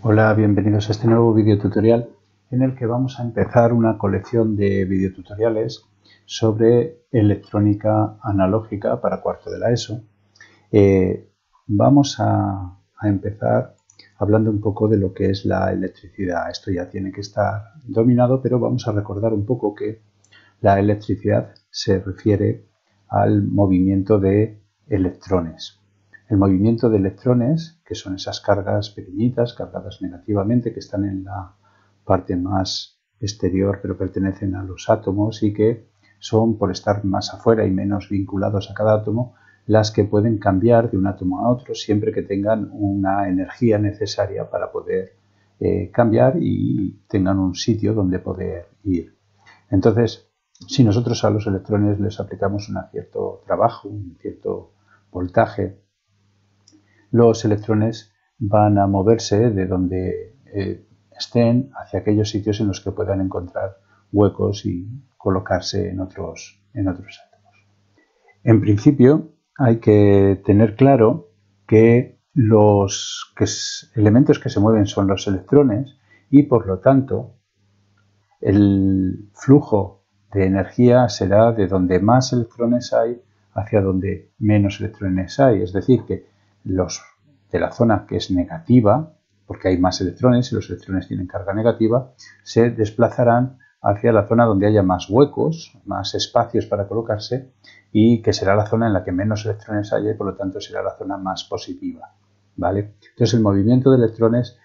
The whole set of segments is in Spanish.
Hola, bienvenidos a este nuevo videotutorial en el que vamos a empezar una colección de videotutoriales sobre electrónica analógica para cuarto de la ESO. Vamos a empezar hablando un poco de lo que es la electricidad. Esto ya tiene que estar dominado, pero vamos a recordar un poco que la electricidad se refiere al movimiento de electrones. El movimiento de electrones, que son esas cargas pequeñitas, cargadas negativamente, que están en la parte más exterior, pero pertenecen a los átomos y que son, por estar más afuera y menos vinculados a cada átomo, las que pueden cambiar de un átomo a otro siempre que tengan una energía necesaria para poder cambiar y tengan un sitio donde poder ir. Entonces, si nosotros a los electrones les aplicamos un cierto trabajo, un cierto voltaje, los electrones van a moverse de donde estén hacia aquellos sitios en los que puedan encontrar huecos y colocarse en otros átomos. En principio, hay que tener claro que los elementos que se mueven son los electrones y, por lo tanto, el flujo de energía será de donde más electrones hay hacia donde menos electrones hay. Es decir, que los de la zona que es negativa, porque hay más electrones y los electrones tienen carga negativa, se desplazarán hacia la zona donde haya más huecos, más espacios para colocarse, y que será la zona en la que menos electrones haya y por lo tanto será la zona más positiva, ¿vale? Entonces el movimiento de electrones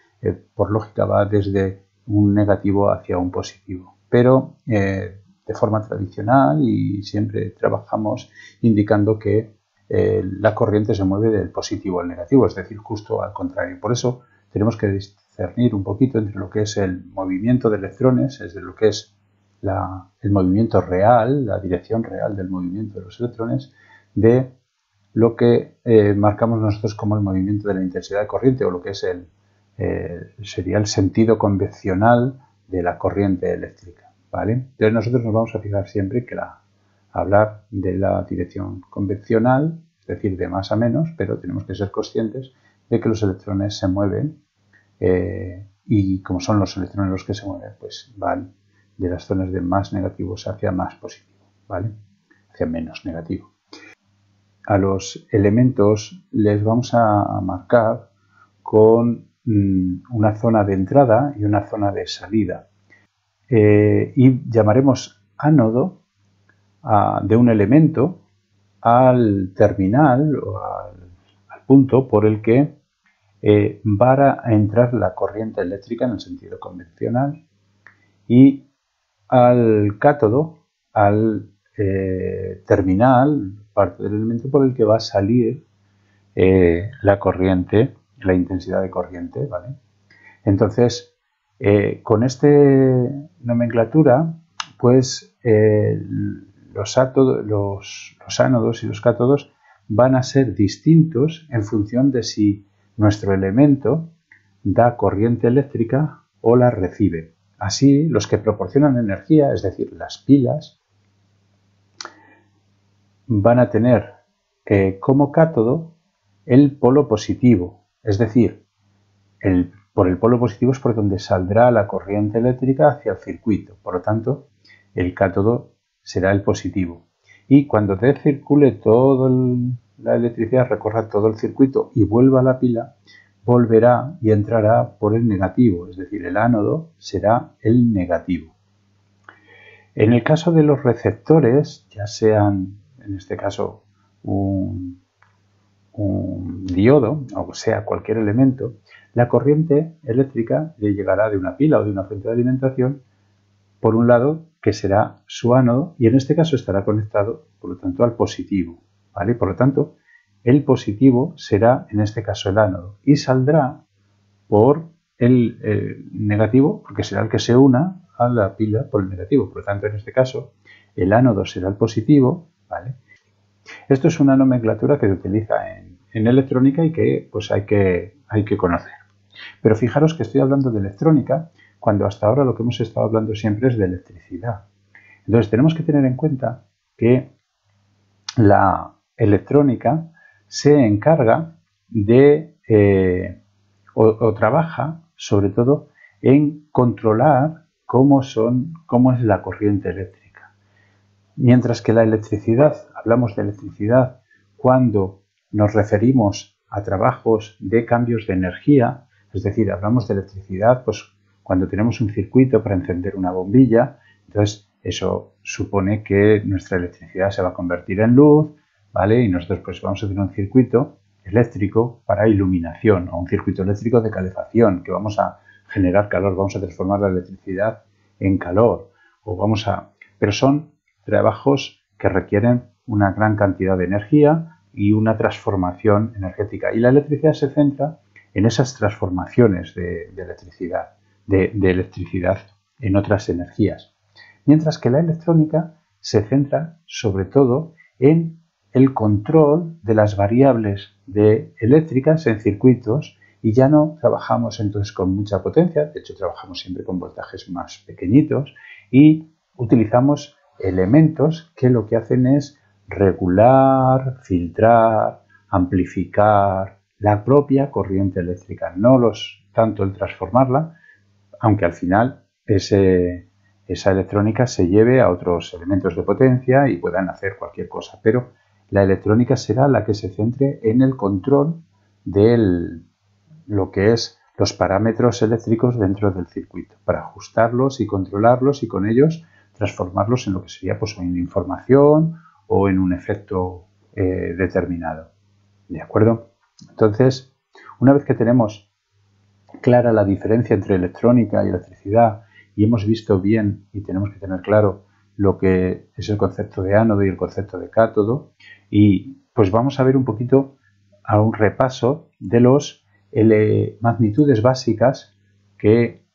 por lógica va desde un negativo hacia un positivo, pero de forma tradicional y siempre trabajamos indicando que la corriente se mueve del positivo al negativo, es decir, justo al contrario. Por eso tenemos que discernir un poquito entre lo que es el movimiento de electrones, es de lo que es el movimiento real, la dirección real del movimiento de los electrones, de lo que marcamos nosotros como el movimiento de la intensidad de corriente o lo que es sería el sentido convencional de la corriente eléctrica, ¿vale? Entonces nosotros nos vamos a fijar siempre que hablar de la dirección convencional, es decir, de más a menos, pero tenemos que ser conscientes de que los electrones se mueven y como son los electrones los que se mueven, pues van de las zonas de más negativos hacia más positivo, ¿vale? Hacia menos negativo. A los elementos les vamos a marcar con una zona de entrada y una zona de salida. Y llamaremos ánodo de un elemento al terminal o al punto por el que va a entrar la corriente eléctrica en el sentido convencional, y al cátodo, al terminal, parte del elemento por el que va a salir la corriente, la intensidad de corriente, ¿vale? Entonces, con esta nomenclatura, pues los ánodos y los cátodos van a ser distintos en función de si nuestro elemento da corriente eléctrica o la recibe. Así, los que proporcionan energía, es decir, las pilas, van a tener como cátodo el polo positivo, es decir, por el polo positivo es por donde saldrá la corriente eléctrica hacia el circuito. Por lo tanto, el cátodo será el positivo. Y cuando circule toda la electricidad, recorra todo el circuito y vuelva a la pila, volverá y entrará por el negativo, es decir, el ánodo será el negativo. En el caso de los receptores, ya sean, en este caso, un diodo, o sea, cualquier elemento, la corriente eléctrica le llegará de una pila o de una fuente de alimentación, por un lado, que será su ánodo, y en este caso estará conectado, por lo tanto, al positivo, ¿vale? Por lo tanto, el positivo será, en este caso, el ánodo, y saldrá por el negativo, porque será el que se una a la pila por el negativo. Por lo tanto, en este caso, el ánodo será el positivo, ¿vale? Esto es una nomenclatura que se utiliza en electrónica y que pues hay que conocer. Pero fijaros que estoy hablando de electrónica cuando hasta ahora lo que hemos estado hablando siempre es de electricidad. Entonces tenemos que tener en cuenta que la electrónica se encarga de o trabaja sobre todo en controlar cómo es la corriente eléctrica. Mientras que la electricidad, hablamos de electricidad cuando nos referimos a trabajos de cambios de energía, es decir, hablamos de electricidad pues cuando tenemos un circuito para encender una bombilla, entonces eso supone que nuestra electricidad se va a convertir en luz, ¿vale? Y nosotros pues vamos a tener un circuito eléctrico para iluminación o un circuito eléctrico de calefacción, que vamos a generar calor, vamos a transformar la electricidad en calor, pero son trabajos que requieren una gran cantidad de energía y una transformación energética. Y la electricidad se centra en esas transformaciones de electricidad, de electricidad en otras energías. Mientras que la electrónica se centra sobre todo en el control de las variables eléctricas en circuitos y ya no trabajamos entonces con mucha potencia, de hecho trabajamos siempre con voltajes más pequeñitos y utilizamos elementos que lo que hacen es regular, filtrar, amplificar la propia corriente eléctrica, no tanto el transformarla, aunque al final esa electrónica se lleve a otros elementos de potencia y puedan hacer cualquier cosa, pero la electrónica será la que se centre en el control de lo que es los parámetros eléctricos dentro del circuito, para ajustarlos y controlarlos y con ellos transformarlos en lo que sería pues en información o en un efecto determinado. ¿De acuerdo? Entonces, una vez que tenemos clara la diferencia entre electrónica y electricidad y hemos visto bien y tenemos que tener claro lo que es el concepto de ánodo y el concepto de cátodo, y pues vamos a ver un poquito a un repaso de las magnitudes básicas que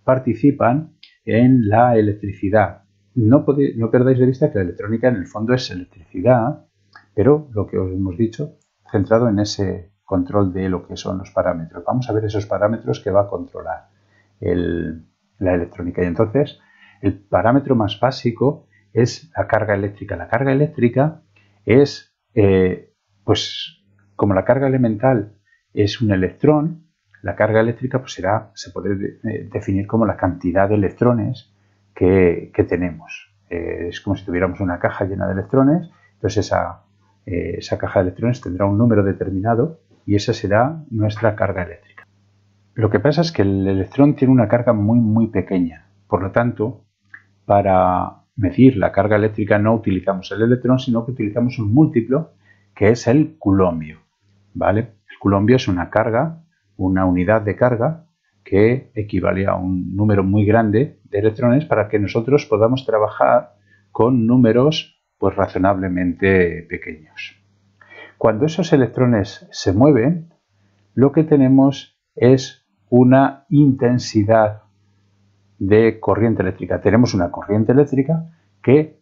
participan en la electricidad. No perdáis de vista que la electrónica en el fondo es electricidad, pero lo que os hemos dicho, centrado en ese control de lo que son los parámetros. Vamos a ver esos parámetros que va a controlar la electrónica. Y entonces, el parámetro más básico es la carga eléctrica. La carga eléctrica es, pues, como la carga elemental es un electrón, la carga eléctrica pues se puede definir como la cantidad de electrones que tenemos. Es como si tuviéramos una caja llena de electrones, entonces esa caja de electrones tendrá un número determinado y esa será nuestra carga eléctrica. Lo que pasa es que el electrón tiene una carga muy, muy pequeña. Por lo tanto, para medir la carga eléctrica no utilizamos el electrón, sino que utilizamos un múltiplo que es el culombio, ¿vale? El culombio es una carga, una unidad de carga que equivale a un número muy grande de electrones para que nosotros podamos trabajar con números pues razonablemente pequeños. Cuando esos electrones se mueven, lo que tenemos es una intensidad de corriente eléctrica. Tenemos una corriente eléctrica que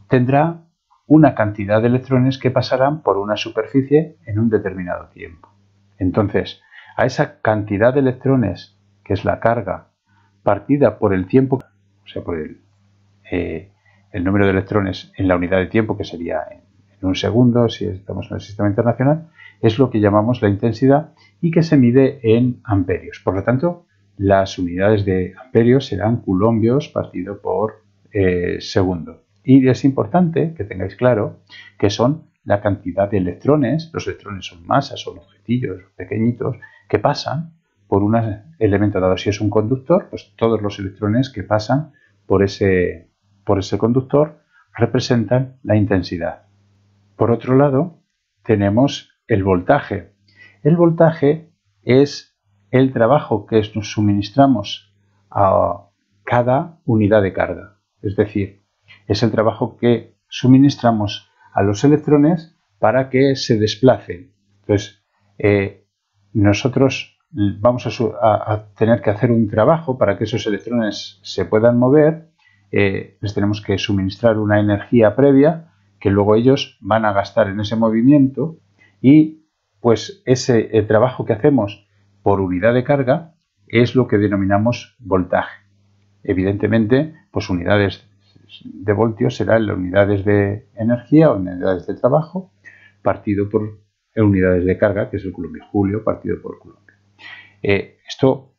tendrá una cantidad de electrones que pasarán por una superficie en un determinado tiempo. Entonces, a esa cantidad de electrones, que es la carga, partida por el tiempo, o sea, por el número de electrones en la unidad de tiempo, que sería en un segundo, si estamos en el sistema internacional, es lo que llamamos la intensidad y que se mide en amperios. Por lo tanto, las unidades de amperios serán culombios partido por segundo. Y es importante que tengáis claro que son la cantidad de electrones, los electrones son masas, son objetillos pequeñitos, que pasan por un elemento dado. Si es un conductor, pues todos los electrones que pasan por ese conductor representan la intensidad. Por otro lado, tenemos el voltaje. El voltaje es el trabajo que nos suministramos a cada unidad de carga. Es decir, es el trabajo que suministramos a los electrones para que se desplacen. Entonces, nosotros vamos a tener que hacer un trabajo para que esos electrones se puedan mover. Les tenemos que suministrar una energía previa que luego ellos van a gastar en ese movimiento y pues ese trabajo que hacemos por unidad de carga es lo que denominamos voltaje. Evidentemente, pues unidades de voltios serán las unidades de energía o unidades de trabajo partido por unidades de carga, que es el culombio julio partido por culombio. Esto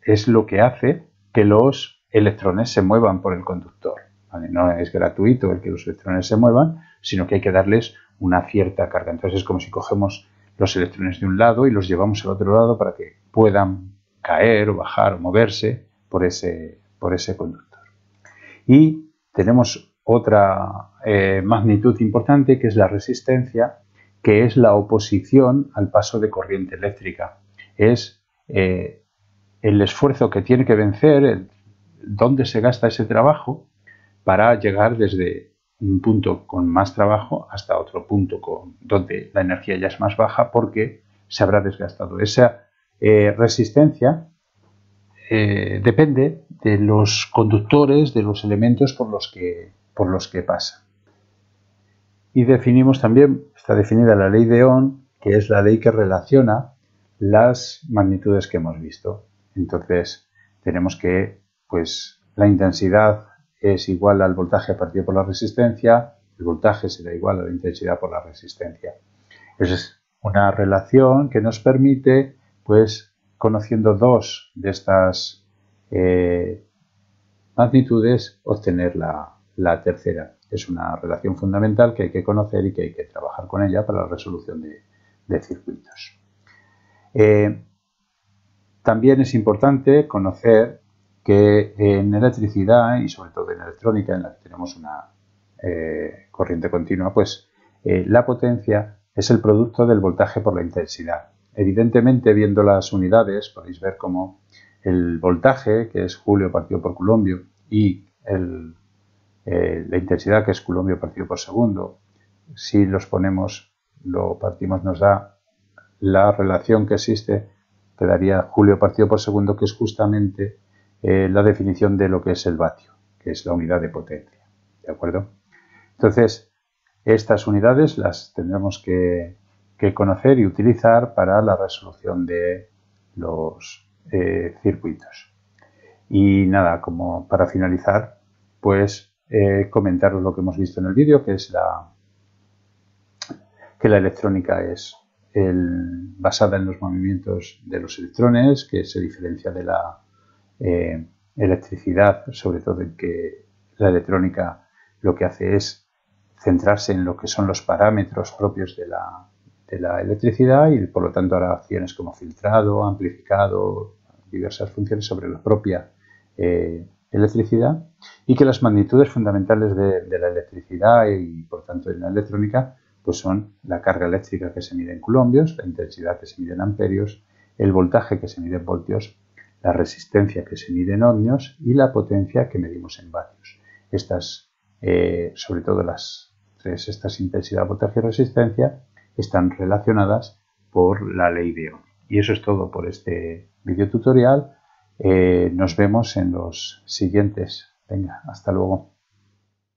es lo que hace que los electrones se muevan por el conductor, ¿vale? No es gratuito el que los electrones se muevan, sino que hay que darles una cierta carga. Entonces es como si cogemos los electrones de un lado y los llevamos al otro lado para que puedan caer o bajar o moverse por ese conductor. Y tenemos otra magnitud importante, que es la resistencia, que es la oposición al paso de corriente eléctrica. Es el esfuerzo que tiene que vencer, dónde se gasta ese trabajo para llegar desde un punto con más trabajo hasta otro punto donde la energía ya es más baja porque se habrá desgastado. Esa resistencia depende de los conductores, de los elementos por los que pasa. Y definimos también, está definida la ley de Ohm, que es la ley que relaciona las magnitudes que hemos visto. Entonces tenemos que la intensidad es igual al voltaje partido por la resistencia, el voltaje será igual a la intensidad por la resistencia. Esa es una relación que nos permite, conociendo dos de estas magnitudes, obtener la tercera. Es una relación fundamental que hay que conocer y que hay que trabajar con ella para la resolución de circuitos. También es importante conocer que en electricidad y sobre todo en electrónica, en la que tenemos una corriente continua, la potencia es el producto del voltaje por la intensidad. Evidentemente, viendo las unidades, podéis ver cómo el voltaje, que es Julio partido por Coulombio, y la intensidad, que es Coulombio partido por segundo, si los ponemos, lo partimos, nos da la relación que existe, que daría Julio partido por segundo, que es justamente la definición de lo que es el vatio, que es la unidad de potencia. ¿De acuerdo? Entonces, estas unidades las tendremos que conocer y utilizar para la resolución de los circuitos. Y nada, como para finalizar, comentaros lo que hemos visto en el vídeo, que es que la electrónica es basada en los movimientos de los electrones, que se diferencia de la electricidad, sobre todo en que la electrónica lo que hace es centrarse en lo que son los parámetros propios de la electricidad y por lo tanto hará acciones como filtrado, amplificado, diversas funciones sobre la propia electricidad, y que las magnitudes fundamentales de la electricidad y por tanto de la electrónica son la carga eléctrica, que se mide en coulombios, la intensidad, que se mide en amperios, el voltaje, que se mide en voltios, la resistencia, que se mide en ohmios, y la potencia, que medimos en vatios. Estas, sobre todo las tres, estas intensidad, voltaje y resistencia, están relacionadas por la ley de Ohm. Y eso es todo por este video tutorial. Nos vemos en los siguientes. Venga, hasta luego.